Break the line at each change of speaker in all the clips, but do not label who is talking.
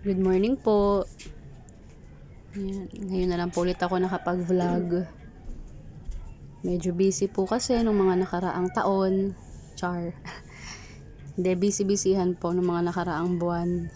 Good morning po. Ayan, ngayon na lang po ulit ako nakapag-vlog. Medyo busy po kasi nung mga nakaraang taon. Char. Hindi, busy-busyhan po nung mga nakaraang buwan.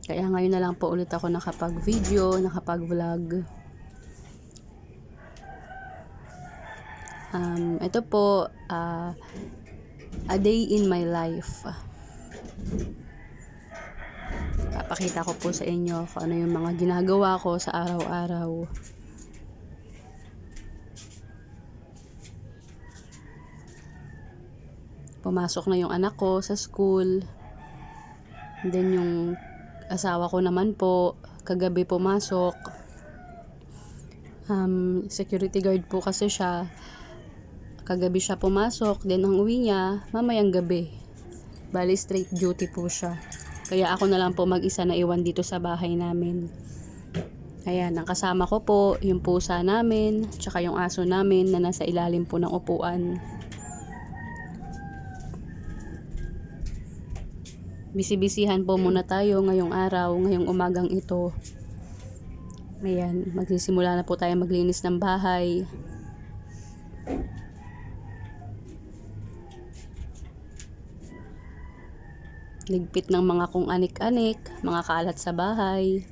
Kaya ngayon na lang po ulit ako nakapag-video, nakapag-vlog. Ito po, a day in my life. Papakita ko po sa inyo kung ano yung mga ginagawa ko sa araw-araw. Pumasok na yung anak ko sa school. And then yung asawa ko naman po, kagabi pumasok. Security guard po kasi siya. Kagabi siya pumasok, then ang uwi niya, mamayang gabi. Bali straight duty po siya. Kaya ako na lang po mag-isa na iwan dito sa bahay namin. Ayan, ang kasama ko po, yung pusa namin, tsaka yung aso namin na nasa ilalim po ng upuan. Bisibisihan po muna tayo ngayong araw, ngayong umagang ito. Ayan, magsisimula na po tayo maglinis ng bahay. Ligpit ng mga kung anik-anik, mga kalat sa bahay.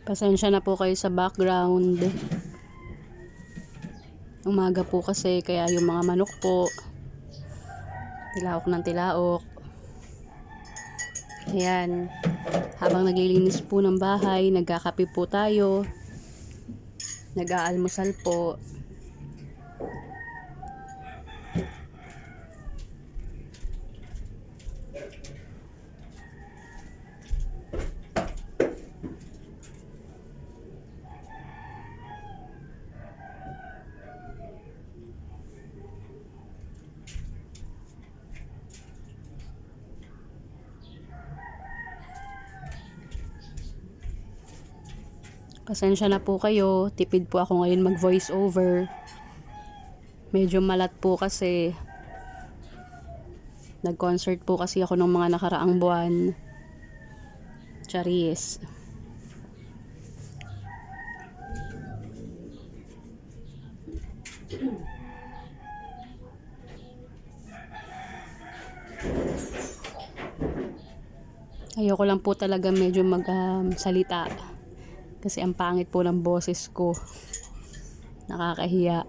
Pasensya na po kayo sa background. Umaga po kasi, kaya yung mga manok po, tilaok ng tilaok. Ayan, habang naglilinis po ng bahay, nagkakape po tayo, nag-aalmusal po. Pasensya na po kayo, tipid po ako ngayon mag voice over. Medyo malat po kasi nag-concert po kasi ako ng mga nakaraang buwan. Charis. Ayoko lang po talaga medyo salita. Kasi ang pangit po ng boses ko. Nakakahiya.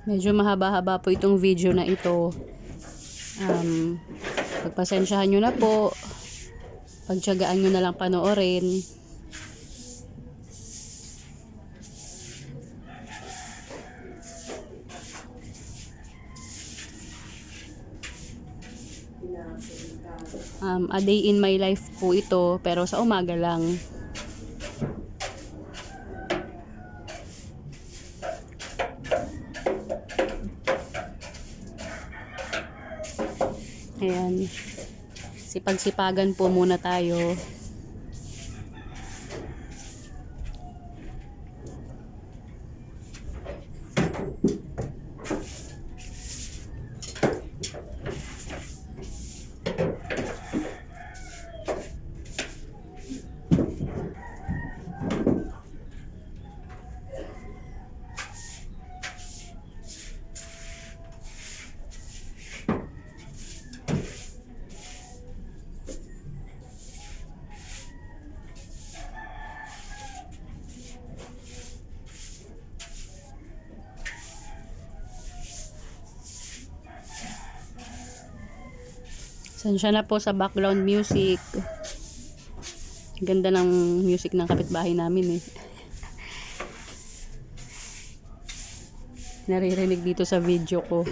Medyo mahaba-haba po itong video na ito. Pagpasensyahan nyo na po. Pagtiyagaan nyo na lang panoorin. A day in my life po ito, pero sa umaga lang. Ayan. Sipag-sipagan po muna tayo. Sensya na po sa background music. Ganda ng music ng kapitbahay namin eh. Naririnig dito sa video ko.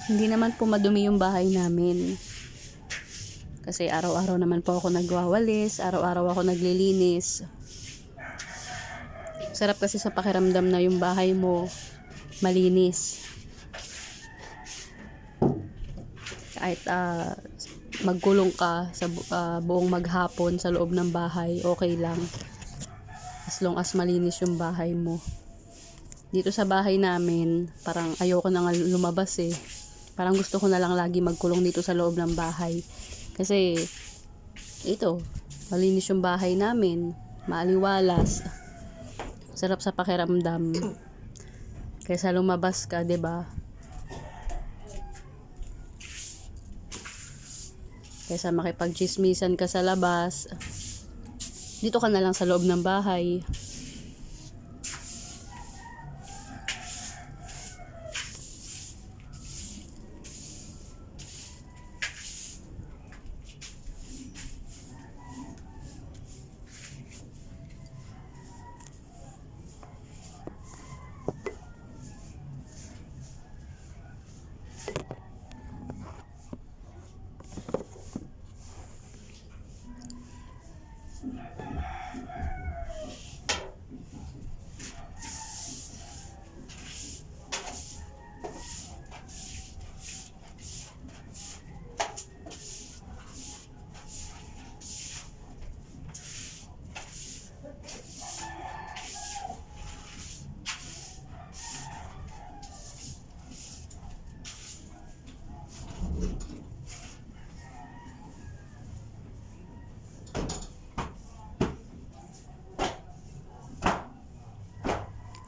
Hindi naman po madumi yung bahay namin. Kasi araw-araw naman po ako nagwawalis, araw-araw ako naglilinis. Sarap kasi sa pakiramdam na yung bahay mo malinis. Kahit magkulong ka sa buong maghapon sa loob ng bahay, okay lang. As long as malinis yung bahay mo. Dito sa bahay namin, parang ayoko na nga lumabas eh. Parang gusto ko na lang lagi magkulong dito sa loob ng bahay. Kasi, ito, malinis yung bahay namin. Maaliwalas. Sarap sa pakiramdam. Kaysa lumabas ka, 'di ba? Kaysa makipagchismisan ka sa labas, dito ka na lang sa loob ng bahay.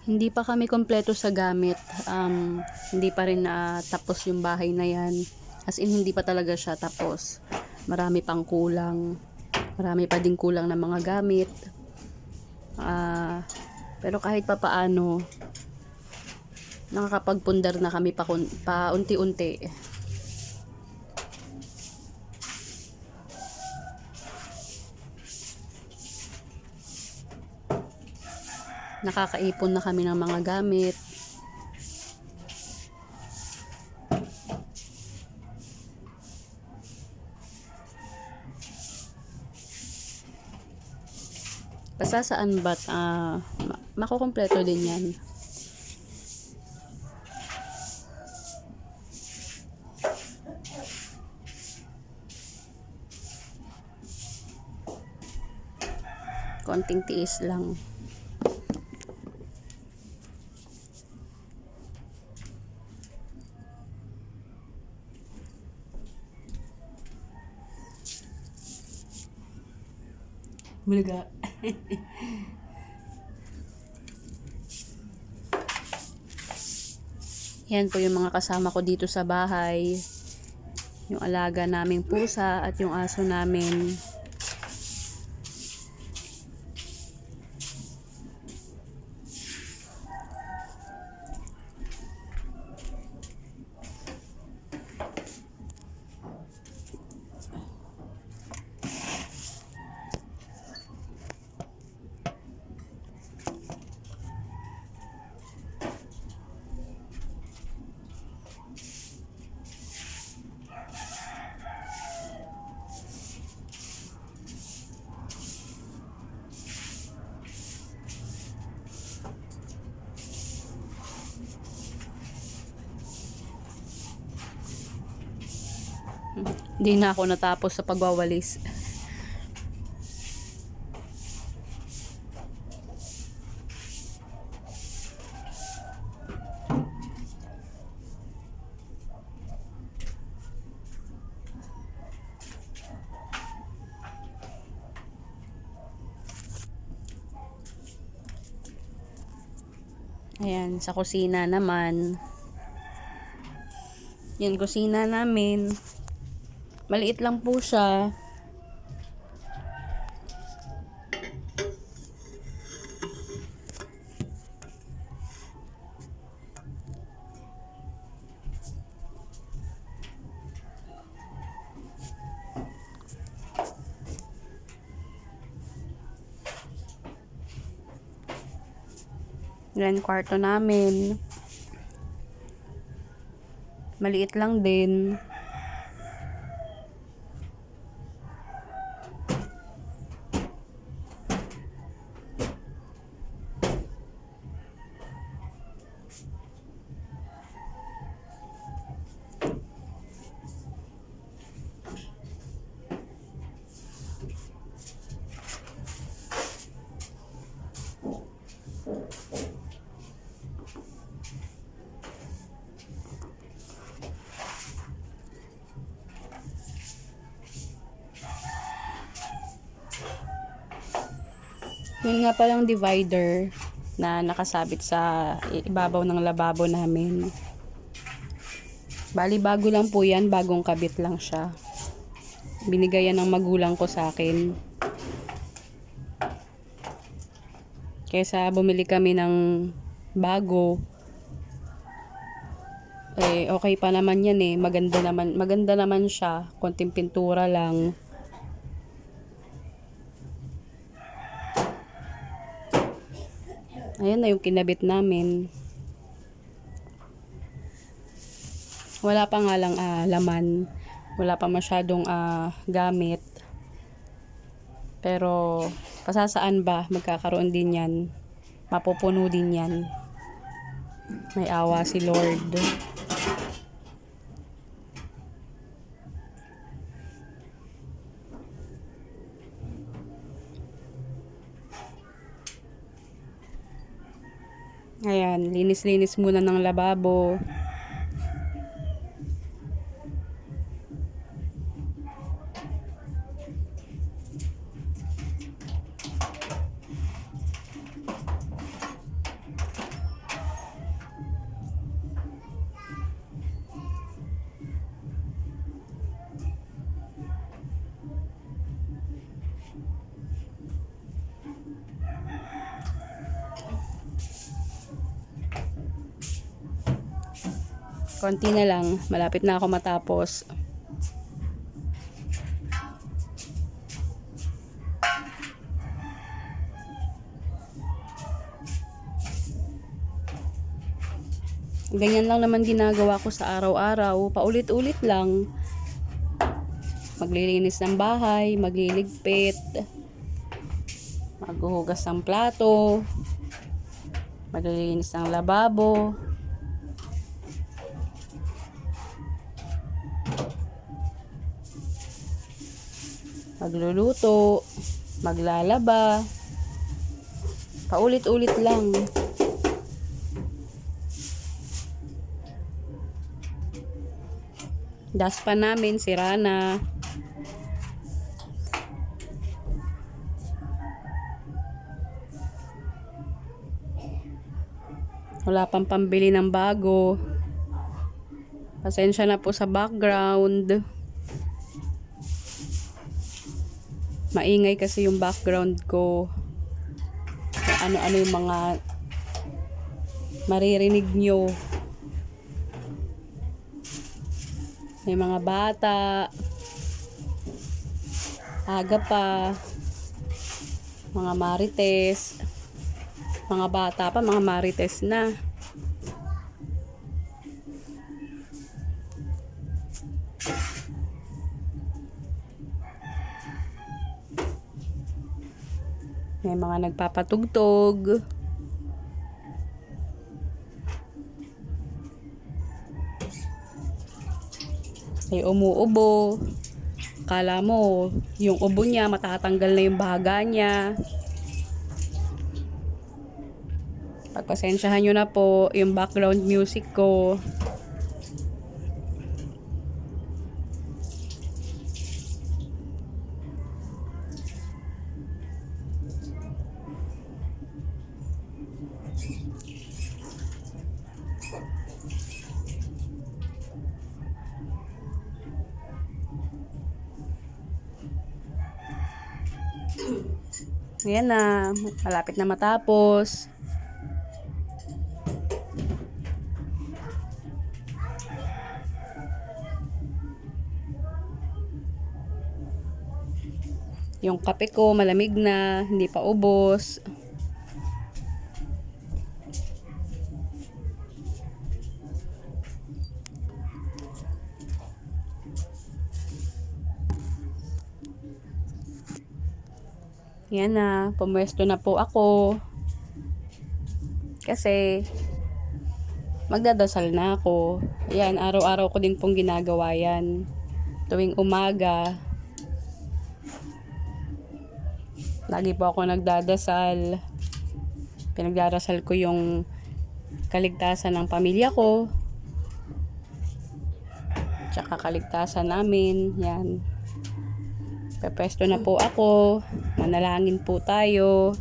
Hindi pa kami kompleto sa gamit. Hindi pa rin tapos yung bahay na yan. As in, hindi pa talaga siya tapos. Marami pang kulang. Marami pa din kulang ng mga gamit. Pero kahit pa paano, nakakapagpundar na kami pa unti-unti. Nakakaipon na kami ng mga gamit. Basta saan ba't makukumpleto din yan. Konting tiis lang. Bulaga. Yan po yung mga kasama ko dito sa bahay. Yung alaga naming pusa at yung aso namin. Hindi na ako natapos sa pagwawalis. Ayan, sa kusina naman. Yan, kusina namin. Maliit lang po siya. Yan, kwarto namin. Maliit lang din. Yun nga palang divider na nakasabit sa ibabaw ng lababo namin. Bali, bago lang po yan. Bagong kabit lang siya. Binigay yan ng magulang ko sa akin. Kaysa bumili kami ng bago, eh okay pa naman yan eh. Maganda naman siya. Konting pintura lang. Ayan na yung kinabit namin. Wala pa nga lang laman. Wala pa masyadong gamit. Pero pasasaan ba magkakaroon din yan. Mapupuno din yan. May awa si Lord. Ayan, linis-linis muna ng lababo. Konti na lang, malapit na ako matapos. Ganyan lang naman ginagawa ko sa araw-araw, paulit-ulit lang. Maglilinis ng bahay, magliligpit, maghuhugas ng plato, maglilinis ng lababo. Magluluto, maglalaba, paulit-ulit lang. Daspan namin, sira na. Wala pang pambili ng bago. Pasensya na po sa background. Maingay kasi yung background ko. Ano-ano yung mga maririnig nyo. May mga bata. Aga pa. Mga marites. Mga bata pa, mga marites na. May mga nagpapatugtog. May umuubo. Kala mo, yung ubo niya, matatanggal na yung baga niya. Pagpasensyahan nyo na po yung background music ko. Ayan na, malapit na matapos. Yung kape ko malamig na, hindi pa ubos. Yan na, pumwesto na po ako. Kasi, magdadasal na ako. Yan, araw-araw ko din pong ginagawa yan. Tuwing umaga, lagi po ako nagdadasal. Pinagdarasal ko yung kaligtasan ng pamilya ko. Tsaka kaligtasan namin. Yan. Pepesto na po ako. Manalangin po tayo.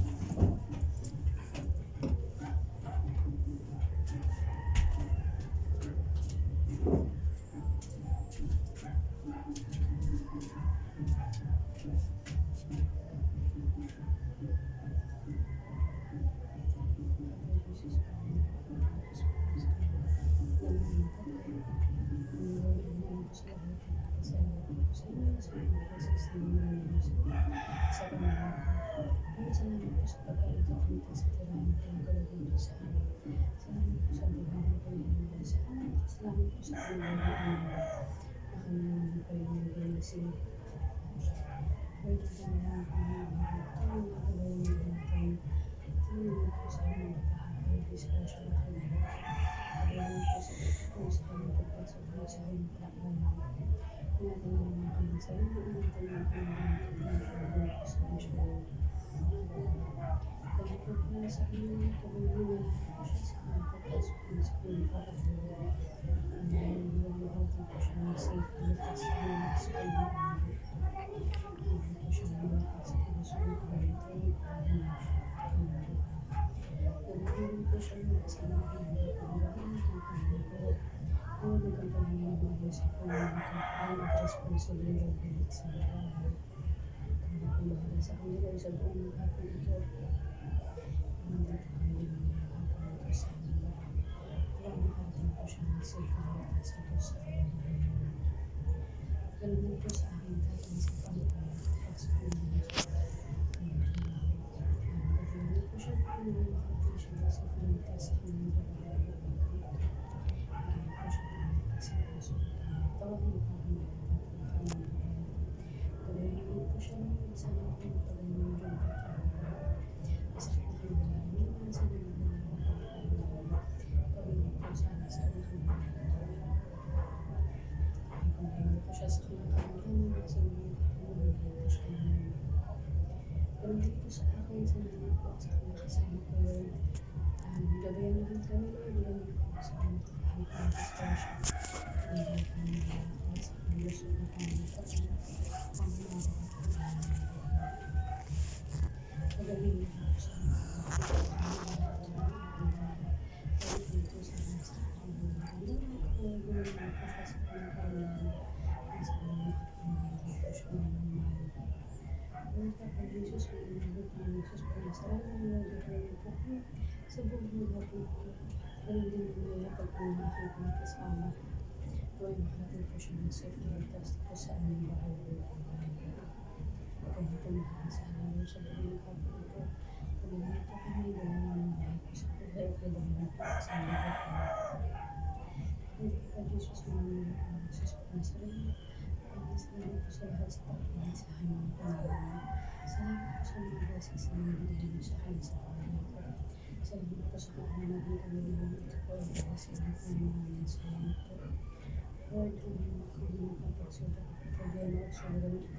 problema at sa nagamit ko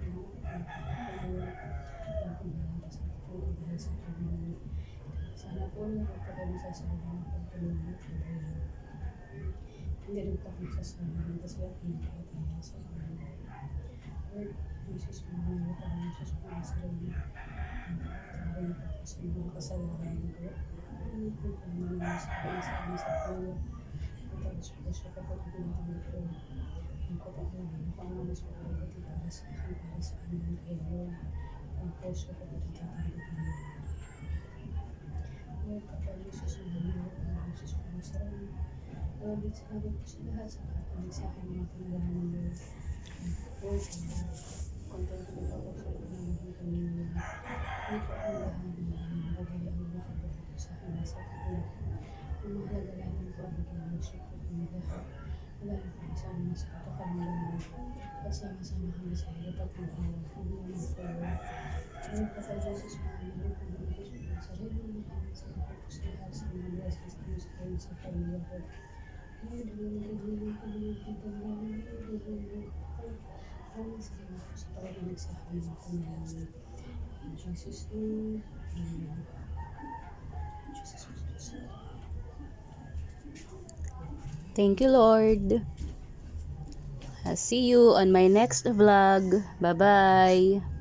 lang sa pagmamahal. Sana po nagpapagaling sa sarili ng pagtulungan at kabayan. Hindi rin po akong sasalamin kasi ako nagpapataya sa inyo. Lord, Jesus, mga parang Jesus po ang sarili. Nagpapataya po po sa mga kasalanan ko. Ano po po naman sa akin sa puno. Matapos po sa kapatid ko. Ang kapatid ko ang mas kapatid para sa akin, para sa amin kay Lord. Ang puso kapatid tayo ko. Lord, kapag Jesus ang mga ang Jesus po ang sarili. Lord, salamat po sa lahat sa kapatid sa akin mga panalaman ng Lord. Lord, content ko po sa panalaman kami Lord. Hindi po ang lahat ng mga bagay ang nakabalik po sa akin sa kapatid. Ang mahalaga lang po ang kinusok po kami lahat. Wala na po kasama sa katokan ng Lord. Pagsama-sama kami sa hirap at magkawal. Hindi naman po Lord. Lord, kapag Jesus mahalin po ng Diyos po ang sarili ng kami sa kapatid po sa lahat sa mga blessings na sa kayo sa pamilya ko. Lord, Lord, salamat po sa pagkakinig sa akin ng panalangin. In Jesus' name, Amen. Jesus, Jesus.
Thank you, Lord. I'll see you on my next vlog. Bye-bye.